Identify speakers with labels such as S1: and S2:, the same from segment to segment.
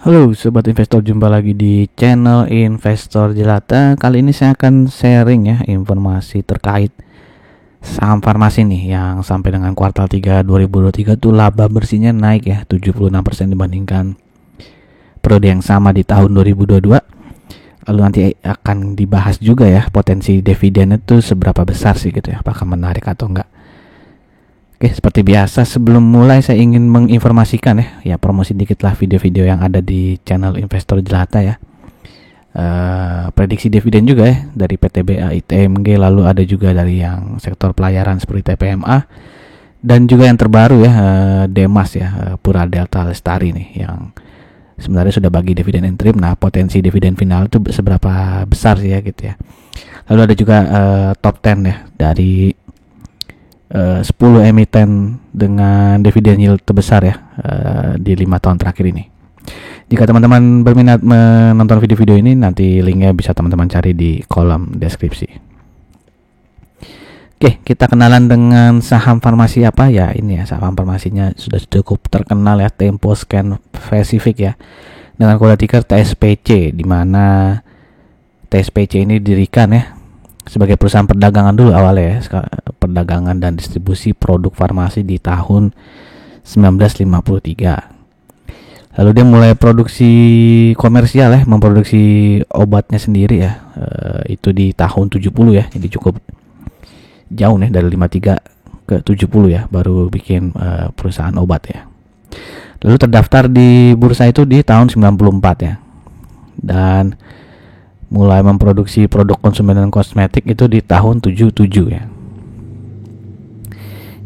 S1: Halo sobat investor, jumpa lagi di channel Investor Jelata. Kali ini saya akan sharing ya informasi terkait saham farmasi nih yang sampai dengan kuartal 3 2023 tuh laba bersihnya naik ya 76% dibandingkan periode yang sama di tahun 2022. Lalu nanti akan dibahas juga ya potensi dividen itu seberapa besar sih gitu ya, apakah menarik atau enggak. Oke, seperti biasa sebelum mulai saya ingin menginformasikan ya promosi dikit lah video-video yang ada di channel Investor Jelata ya. Prediksi dividen juga ya dari PTBA, ITMG, lalu ada juga dari yang sektor pelayaran seperti TPMA, dan juga yang terbaru ya Demas ya, Pura Delta Lestari nih yang sebenarnya sudah bagi dividen interim. Nah, potensi dividen final itu seberapa besar sih ya gitu ya. Lalu ada juga top 10 ya dari 10 emiten dengan dividen yield terbesar ya di 5 tahun terakhir ini. Jika teman-teman berminat menonton video-video ini, nanti linknya bisa teman-teman cari di kolom deskripsi. Oke, kita kenalan dengan saham farmasi apa ya. Ini ya, saham farmasinya sudah cukup terkenal ya, Tempo Scan Pacific ya, dengan kode ticker TSPC, di mana TSPC ini didirikan ya sebagai perusahaan perdagangan dulu awalnya ya, perdagangan dan distribusi produk farmasi di tahun 1953. Lalu dia mulai produksi komersial ya, memproduksi obatnya sendiri ya, itu di tahun 70 ya, jadi cukup jauh nih dari 53 ke 70 ya, baru bikin perusahaan obat ya. Lalu terdaftar di bursa itu di tahun 94 ya, dan mulai memproduksi produk konsumen dan kosmetik itu di tahun 77 ya.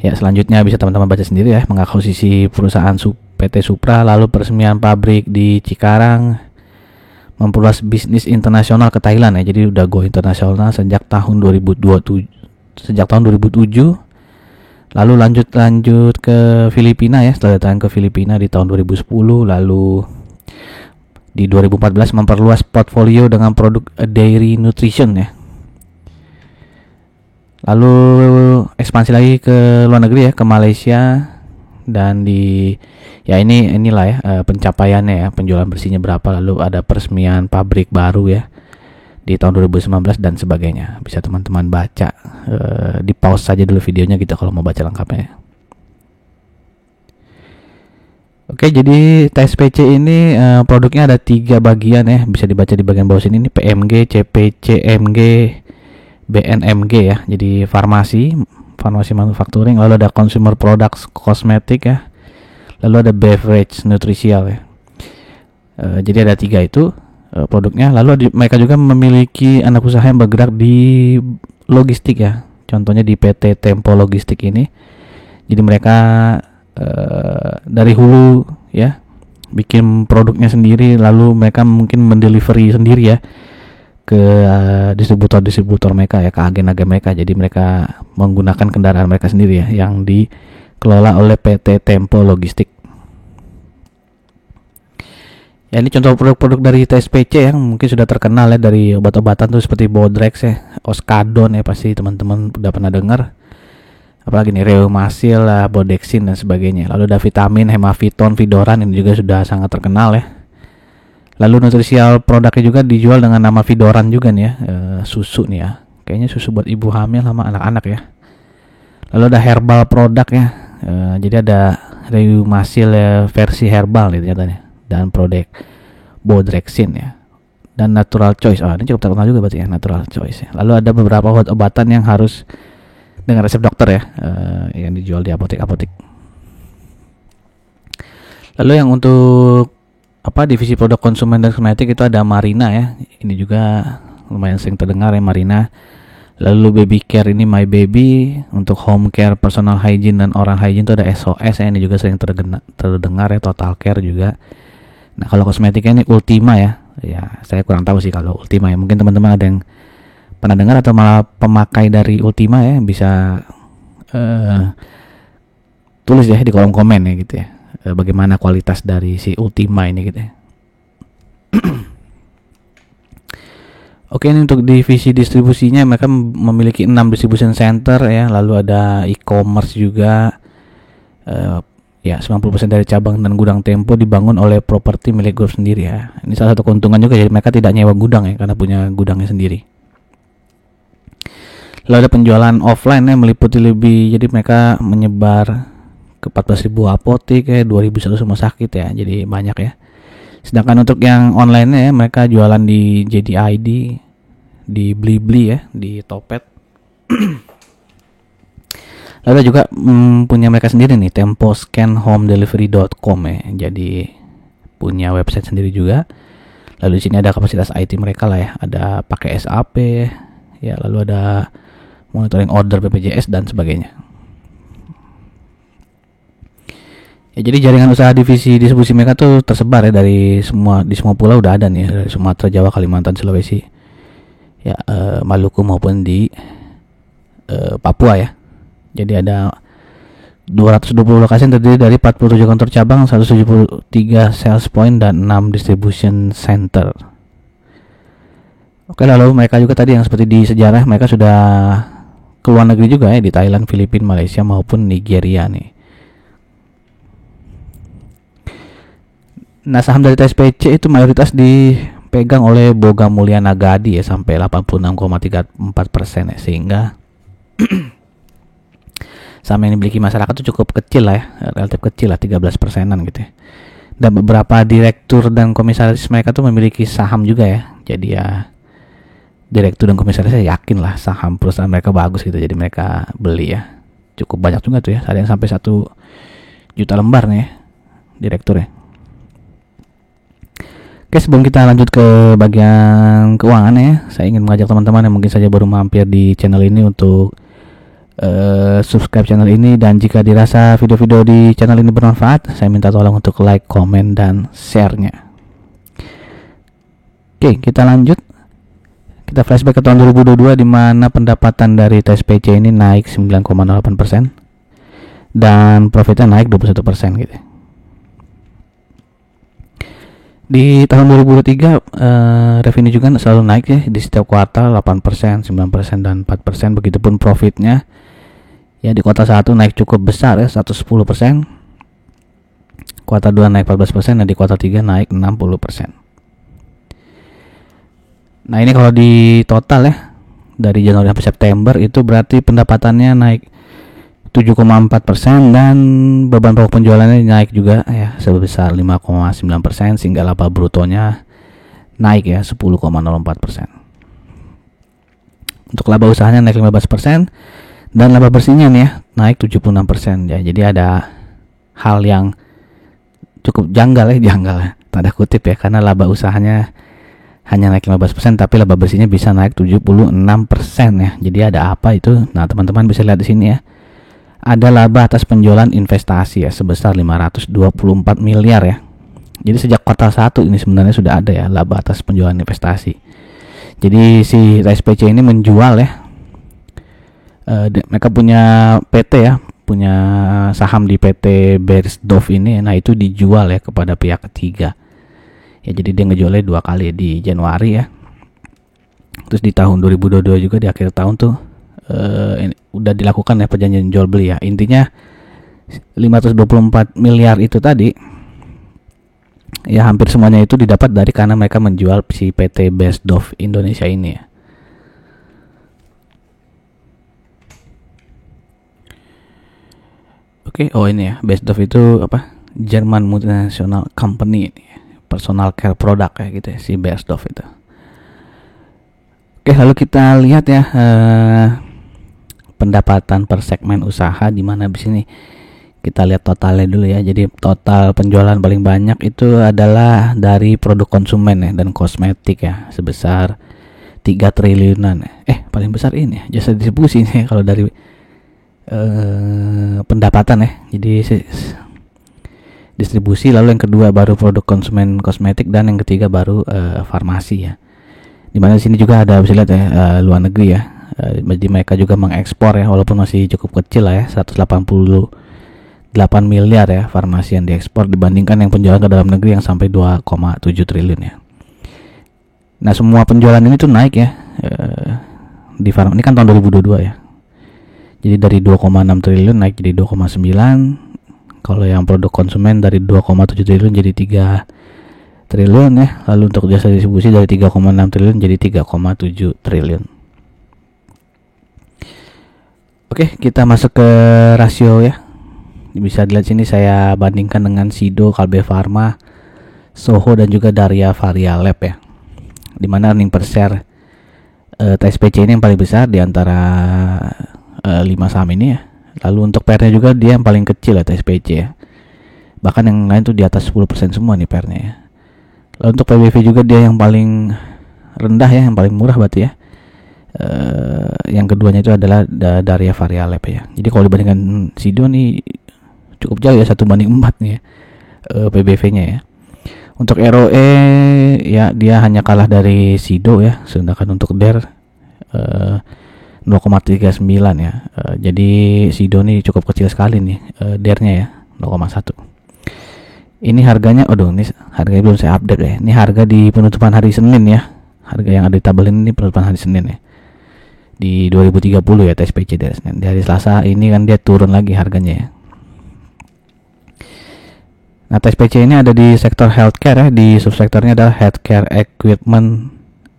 S1: Ya, selanjutnya bisa teman-teman baca sendiri ya, mengakuisisi perusahaan PT Supra, lalu peresmian pabrik di Cikarang, memperluas bisnis internasional ke Thailand ya. Jadi udah go internasional sejak tahun 2007. Lalu lanjut ke Filipina ya, setelah datang ke Filipina di tahun 2010, lalu di 2014 memperluas portfolio dengan produk dairy nutrition ya. Lalu ekspansi lagi ke luar negeri ya, ke Malaysia, dan inilah ya pencapaiannya ya, penjualan bersihnya berapa, lalu ada peresmian pabrik baru ya di tahun 2019 dan sebagainya. Bisa teman-teman baca, di pause saja dulu videonya gitu kalau mau baca lengkapnya. Oke, jadi TSPC ini produknya ada 3 bagian ya, bisa dibaca di bagian bawah sini, ini PMG, CPCMG, BNMG ya. Jadi farmasi manufacturing, lalu ada consumer products kosmetik ya, lalu ada beverage nutrisial ya. Jadi ada 3 itu produknya. Lalu mereka juga memiliki anak usaha yang bergerak di logistik ya, contohnya di PT Tempo Logistik ini. Jadi mereka dari hulu ya, bikin produknya sendiri, lalu mereka mungkin mendelivery sendiri ya ke distributor mereka ya, ke agen-agen mereka. Jadi mereka menggunakan kendaraan mereka sendiri ya, yang dikelola oleh PT Tempo Logistik. Ya, ini contoh produk-produk dari TSPC yang mungkin sudah terkenal ya, dari obat-obatan tuh seperti Bodrex ya, Oskadon ya, pasti teman-teman udah pernah dengar. Apalagi nih, Reumasil, Bodexin dan sebagainya. Lalu ada vitamin, Hemaviton, Vidoran, ini juga sudah sangat terkenal ya. Lalu nutrisial produknya juga dijual dengan nama Vidoran juga nih ya, susu nih ya, kayaknya susu buat ibu hamil sama anak-anak ya. Lalu ada herbal produk ya, jadi ada Reumasil ya, versi herbal gitu katanya, dan produk Bodrexin ya, dan Natural Choice. Ini cukup terkenal juga berarti ya, Natural Choice ya. Lalu ada beberapa obat-obatan yang harus dengan resep dokter ya, yang dijual di apotek-apotek. Lalu yang untuk divisi produk konsumen dan kosmetik itu ada Marina ya, ini juga lumayan sering terdengar ya, Marina. Lalu baby care ini My Baby, untuk home care, personal hygiene dan oral hygiene itu ada SOS ya, ini juga sering terdengar ya, Total Care juga. Nah, kalau kosmetiknya ini Ultima ya, saya kurang tahu sih kalau Ultima ya, mungkin teman-teman ada yang pernah dengar atau malah pemakai dari Ultima ya, bisa tulis ya di kolom komen ya gitu ya, bagaimana kualitas dari si Ultima ini gitu ya. Oke, ini untuk divisi distribusinya, mereka memiliki 6 distribution center ya, lalu ada e-commerce juga, Ya, 90% dari cabang dan gudang Tempo dibangun oleh properti milik grup sendiri ya. Ini salah satu keuntungan juga, jadi mereka tidak nyewa gudang ya, karena punya gudangnya sendiri. Lalu ada penjualan offline ya, meliputi jadi mereka menyebar ke 14.000 apotek ya, 2.100 rumah sakit ya, jadi banyak ya. Sedangkan untuk yang online ya, mereka jualan di JDID, di Blibli ya, di Topet. Lalu juga punya mereka sendiri nih, temposcanhomedelivery.com ya. Jadi punya website sendiri juga. Lalu di sini ada kapasitas IT mereka lah ya. Ada pakai SAP ya, lalu ada monitoring order BPJS dan sebagainya. Ya, jadi jaringan usaha divisi distribusi mereka tuh tersebar ya di semua pulau udah ada nih, dari Sumatera, Jawa, Kalimantan, Sulawesi, ya, Maluku maupun di Papua ya. Jadi ada 220 lokasi yang terdiri dari 47 kantor cabang, 173 sales point dan 6 distribution center. Oke, lalu mereka juga tadi yang seperti di sejarah, mereka sudah ke luar negeri juga ya, di Thailand, Filipina, Malaysia maupun Nigeria nih. Nah, saham dari TSPC itu mayoritas dipegang oleh Boga Mulia Nagadi ya, sampai 86,34% ya, sehingga saham yang dimiliki masyarakat itu cukup kecil lah ya, relatif kecil lah, 13%-an gitu ya. Dan beberapa direktur dan komisaris mereka tuh memiliki saham juga ya. Jadi ya direktur dan komisaris saya yakin lah saham perusahaan mereka bagus gitu, jadi mereka beli ya. Cukup banyak juga tuh ya, ada yang sampai 1 juta lembar nih ya, direkturnya. Oke, sebelum kita lanjut ke bagian keuangan ya, saya ingin mengajak teman-teman yang mungkin saja baru mampir di channel ini untuk subscribe channel ini, dan jika dirasa video-video di channel ini bermanfaat, saya minta tolong untuk like, komen, dan share-nya. Oke, kita lanjut. Kita flashback ke tahun 2022 di mana pendapatan dari TSPC ini naik 9,08% dan profitnya naik 21% gitu. Di tahun 2023 revenue juga selalu naik ya, di setiap kuartal 8%, 9%, dan 4%. Begitupun profitnya ya, di kuartal 1 naik cukup besar ya, 110%. Kuartal 2 naik 14% dan di kuartal 3 naik 60%. Nah, ini kalau di total ya, dari Januari sampai September itu berarti pendapatannya naik 7,4% dan beban pokok penjualannya naik juga ya, sebesar 5,9%, sehingga laba brutonya naik ya 10,04%. Untuk laba usahanya naik 15% dan laba bersihnya nih ya naik 76% ya. Jadi ada hal yang cukup janggal ya, tanda kutip ya, karena laba usahanya hanya naik 15% tapi laba bersihnya bisa naik 76% ya. Jadi ada apa itu? Nah, teman-teman bisa lihat di sini ya. Ada laba atas penjualan investasi ya sebesar 524 miliar ya. Jadi sejak kuartal 1 ini sebenarnya sudah ada ya laba atas penjualan investasi. Jadi si TSPC ini menjual ya, mereka punya PT ya, punya saham di PT Beiersdorf ini. Nah, itu dijual ya kepada pihak ketiga ya, jadi dia ngejualnya 2 kali di Januari ya, terus di tahun 2022 juga di akhir tahun tuh ini udah dilakukan ya perjanjian jual beli ya. Intinya 524 miliar itu tadi ya, hampir semuanya itu didapat dari karena mereka menjual si PT Beiersdorf Indonesia ini ya. Oke, oh ini ya, Beiersdorf itu apa? German multinational company ini, personal care product kayak gitu ya, si Beiersdorf itu. Oke, lalu kita lihat ya pendapatan per segmen usaha, di mana di sini kita lihat totalnya dulu ya. Jadi total penjualan paling banyak itu adalah dari produk konsumen ya dan kosmetik ya, sebesar 3 triliunan. Paling besar ini ya, jasa distribusi ini kalau dari pendapatan ya. Jadi distribusi, lalu yang kedua baru produk konsumen kosmetik, dan yang ketiga baru farmasi ya. Dimana di sini juga ada bisa lihat ya luar negeri ya. Jadi mereka juga mengekspor ya, walaupun masih cukup kecil lah ya, 188 miliar ya farmasi yang diekspor dibandingkan yang penjualan ke dalam negeri yang sampai 2,7 triliun ya. Nah, semua penjualan ini tuh naik ya di farmasi. Ini kan tahun 2022 ya. Jadi dari 2,6 triliun naik jadi 2,9, Kalau yang produk konsumen dari 2,7 triliun jadi 3 triliun ya. Lalu untuk jasa distribusi dari 3,6 triliun jadi 3,7 triliun. Oke, kita masuk ke rasio ya. Bisa dilihat sini saya bandingkan dengan Sido, Kalbe Farma, Soho dan juga Daria Varia Lab ya. Dimana earning per share TSPC ini yang paling besar di antara 5 saham ini ya. Lalu untuk PR-nya juga dia yang paling kecil ya TSPC ya. Bahkan yang lain tuh di atas 10% semua nih PR-nya ya. Lalu untuk PBV juga dia yang paling rendah ya, yang paling murah berarti ya. Yang keduanya itu adalah Daria Varia Lab ya. Jadi kalau dibandingkan Sido nih cukup jauh ya, 1/4 nih ya, PBV-nya ya. Untuk ROE ya dia hanya kalah dari Sido ya, sedangkan untuk DER 0,39 ya. Jadi Sido nih cukup kecil sekali nih DER-nya ya, 0,1. Ini harganya, ini harganya belum saya update ya. Ini harga di penutupan hari Senin ya. Harga yang ada di tabel ini penutupan hari Senin ya. Di 2030 ya TSPC dari Senin. Di hari Selasa ini kan dia turun lagi harganya ya. Nah, TSPC ini ada di sektor healthcare ya, di subsektornya adalah healthcare equipment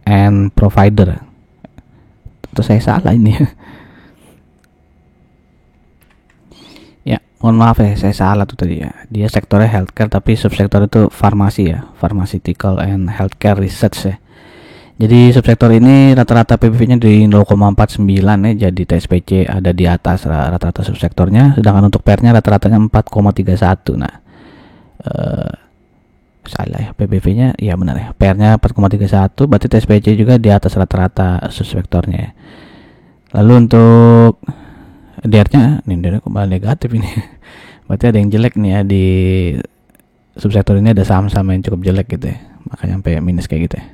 S1: and provider. Tentu saya salah ini. Ya, mohon maaf ya, saya salah tuh tadi ya. Dia sektornya healthcare tapi subsektor itu farmasi ya, pharmaceutical and healthcare research ya. Jadi subsektor ini rata-rata PBV-nya di 0,49 ya, jadi TSPC ada di atas rata-rata subsektornya, sedangkan untuk PR-nya rata-ratanya 4,31. Nah, salah ya, PBV-nya ya benar ya, PR-nya 4,31, berarti TSPC juga di atas rata-rata subsektornya ya. Lalu untuk DR-nya ini kembali negatif ini. Berarti ada yang jelek nih ya di subsektor ini, ada saham-saham yang cukup jelek gitu ya, makanya sampai minus kayak gitu ya.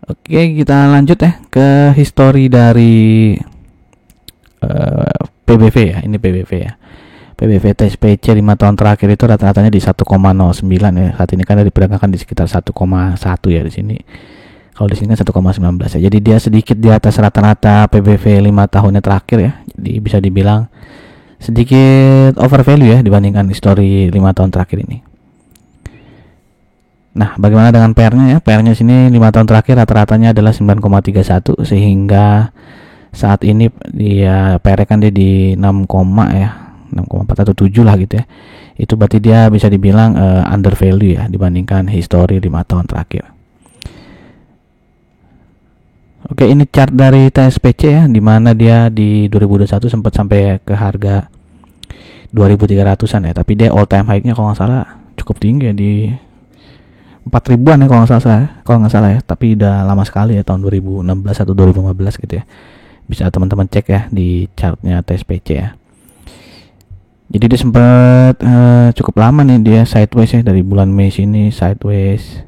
S1: Oke, kita lanjut ya ke histori dari PBV ya. Ini PBV ya. PBV TSPC 5 tahun terakhir itu rata-ratanya di 1,09 ya. Saat ini kan diperdagangkan di sekitar 1,1 ya di sini. Kalau di sini kan 1,19 ya. Jadi dia sedikit di atas rata-rata PBV 5 tahunnya terakhir ya. Jadi bisa dibilang sedikit over value ya dibandingkan histori 5 tahun terakhir ini. Nah, bagaimana dengan PR-nya ya? PR-nya sini 5 tahun terakhir rata-ratanya adalah 9,31, sehingga saat ini dia PR kan dia di 6, ya. 6,4 atau 7 lah gitu ya. Itu berarti dia bisa dibilang under value ya dibandingkan histori 5 tahun terakhir. Oke, ini chart dari TSPC ya, dimana dia di 2021 sempat sampai ke harga 2.300-an ya, tapi dia all time high-nya kalau nggak salah cukup tinggi ya, di 4.000-an ya kalau nggak salah ya, tapi udah lama sekali ya, tahun 2016 atau 2015 gitu ya. Bisa teman-teman cek ya di chartnya TSPC ya. Jadi dia sempat cukup lama nih dia sideways ya, dari bulan Mei sini sideways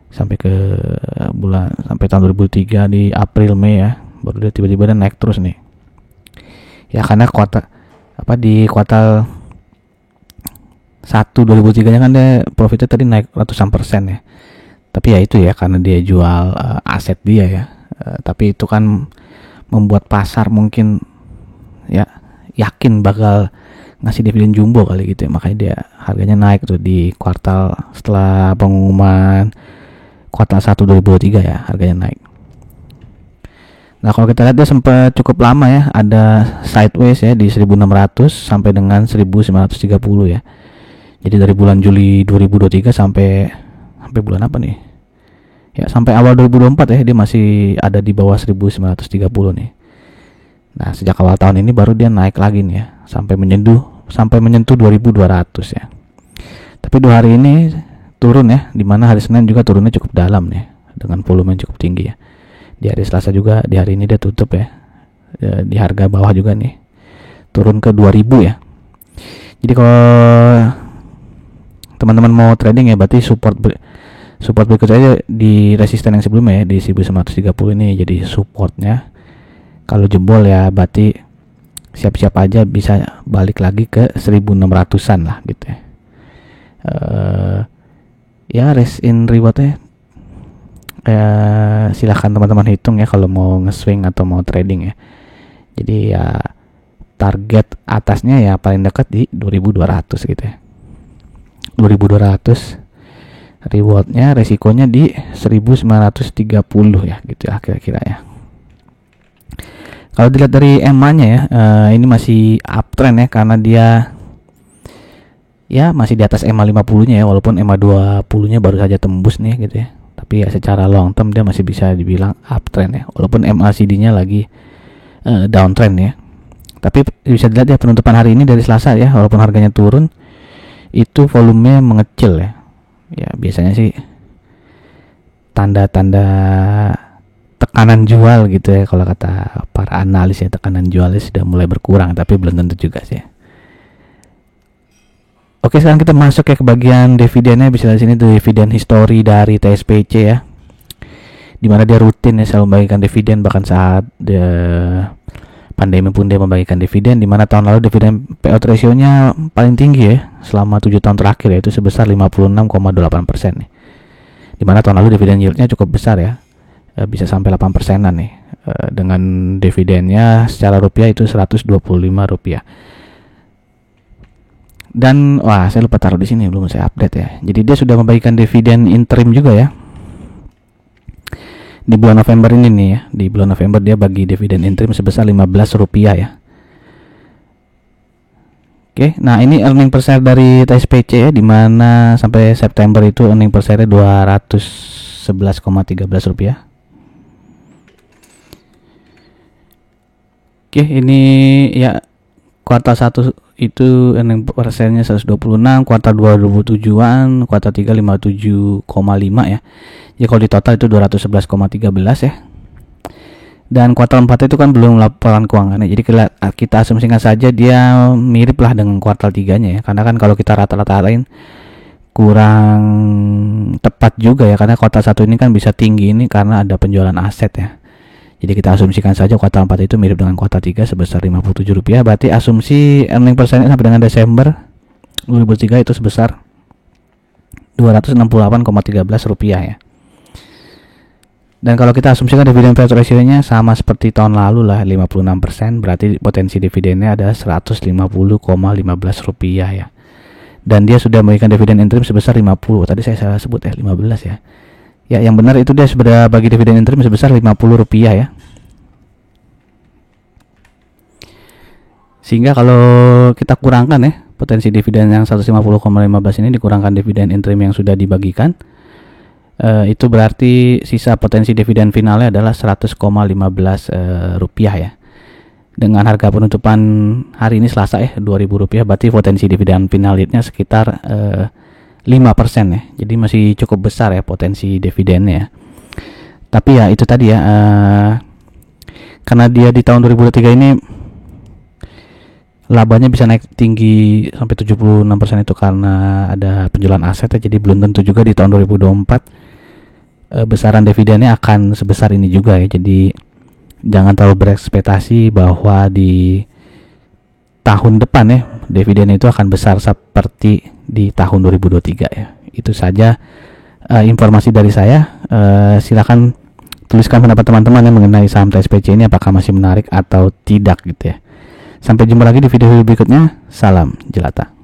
S1: sampai ke sampai tahun 2003 di April Mei ya, baru dia tiba-tiba naik terus nih. Ya karena di kuartal 1 2003 nya kan dia profitnya tadi naik ratusan persen ya. Tapi ya itu ya karena dia jual aset dia ya. Tapi itu kan membuat pasar mungkin ya yakin bakal ngasih dividen jumbo kali gitu ya, makanya dia harganya naik tuh di kuartal setelah pengumuman kuartal 1 2023 ya, harganya naik. Nah, kalau kita lihat dia sempat cukup lama ya, ada sideways ya di 1600 sampai dengan 1930 ya. Jadi dari bulan Juli 2023 sampai bulan apa nih? Ya, sampai awal 2024 ya, dia masih ada di bawah 1930 nih. Nah, sejak awal tahun ini baru dia naik lagi nih ya, sampai menyentuh 2200 ya. Tapi 2 hari ini turun ya, dimana hari Senin juga turunnya cukup dalam nih, dengan volume yang cukup tinggi ya. Di hari Selasa juga, di hari ini dia tutup ya, di harga bawah juga nih, turun ke 2000 ya. Jadi kalau teman-teman mau trading ya, berarti support berikutnya aja di resisten yang sebelumnya ya, di 1930 ini jadi supportnya. Kalau jebol ya berarti siap-siap aja bisa balik lagi ke 1600-an lah gitu ya. Ya risk in rewardnya silahkan teman-teman hitung ya kalau mau nge-swing atau mau trading ya. Jadi ya target atasnya ya paling dekat di 2200 gitu ya. 2200 rewardnya, resikonya di 1930 ya gitu ya kira-kira ya. Kalau dilihat dari EMA-nya ya, ini masih uptrend ya, karena dia ya masih di atas EMA 50-nya ya, walaupun EMA 20-nya baru saja tembus nih gitu ya. Tapi ya secara long term dia masih bisa dibilang uptrend ya, walaupun MACD-nya lagi downtrend ya. Tapi bisa dilihat ya penutupan hari ini dari Selasa ya, walaupun harganya turun, itu volumenya mengecil ya. Ya biasanya sih tanda-tanda tekanan jual gitu ya, kalau kata para analis ya, tekanan jualnya sudah mulai berkurang, tapi belum tentu juga sih. Oke, sekarang kita masuk ya ke bagian dividennya. Bisa di sini tuh dividen history dari TSPC ya, dimana dia rutin ya selalu membagikan dividen, bahkan saat pandemi pun dia membagikan dividen, dimana tahun lalu dividen payout ratio-nya paling tinggi ya selama 7 tahun terakhir, yaitu sebesar 56,8% nih. Dimana tahun lalu dividen yield-nya cukup besar ya, bisa sampai 8%-an nih, dengan dividennya secara rupiah itu Rp125. Dan wah, saya lupa taruh di sini, belum saya update ya. Jadi dia sudah membagikan dividen interim juga ya di bulan November ini nih ya. Di bulan November dia bagi dividen interim sebesar Rp15 ya. Oke, nah ini earning per share dari TSPC ya, di mana sampai September itu earning per share Rp211,13. Oke, ini ya kuartal 1 itu earning per share-nya 126, kuartal 2 27-an, kuartal 3 57,5 ya. Ya kalau di total itu 211,13 ya. Dan kuartal 4 itu kan belum laporan keuangannya. Jadi kita asumsikan saja dia mirip lah dengan kuartal 3-nya ya. Karena kan kalau kita rata-ratain kurang tepat juga ya, karena kuartal 1 ini kan bisa tinggi ini karena ada penjualan aset ya. Jadi kita asumsikan saja kuartal 4 itu mirip dengan kuartal 3 sebesar Rp57. Berarti asumsi earning per share sampai dengan Desember 2003 itu sebesar Rp268,13 ya. Dan kalau kita asumsikan dividen payout ratio-nya sama seperti tahun lalu lah 56%, berarti potensi dividennya ada Rp150,15 ya. Dan dia sudah memberikan dividen interim sebesar 50. Tadi saya salah sebut ya, 15 ya. Ya, yang benar itu dia sudah bagi dividen interim sebesar Rp50 ya. Sehingga kalau kita kurangkan ya potensi dividen yang 150,15 ini dikurangkan dividen interim yang sudah dibagikan, itu berarti sisa potensi dividen finalnya adalah Rp100,15 ya. Dengan harga penutupan hari ini Selasa ya Rp2.000, berarti potensi dividen final yield-nya sekitar 5% ya. Jadi masih cukup besar ya potensi dividennya ya. Tapi ya itu tadi ya, karena dia di tahun 2023 ini labanya bisa naik tinggi sampai 76% itu karena ada penjualan aset ya. Jadi belum tentu juga di tahun 2024 besaran dividennya akan sebesar ini juga ya. Jadi jangan terlalu berekspektasi bahwa di tahun depan ya dividen itu akan besar seperti di tahun 2023 ya. Itu saja informasi dari saya. Silakan tuliskan pendapat teman-teman yang mengenai saham TSPC ini, apakah masih menarik atau tidak gitu ya. Sampai jumpa lagi di video berikutnya. Salam jelata.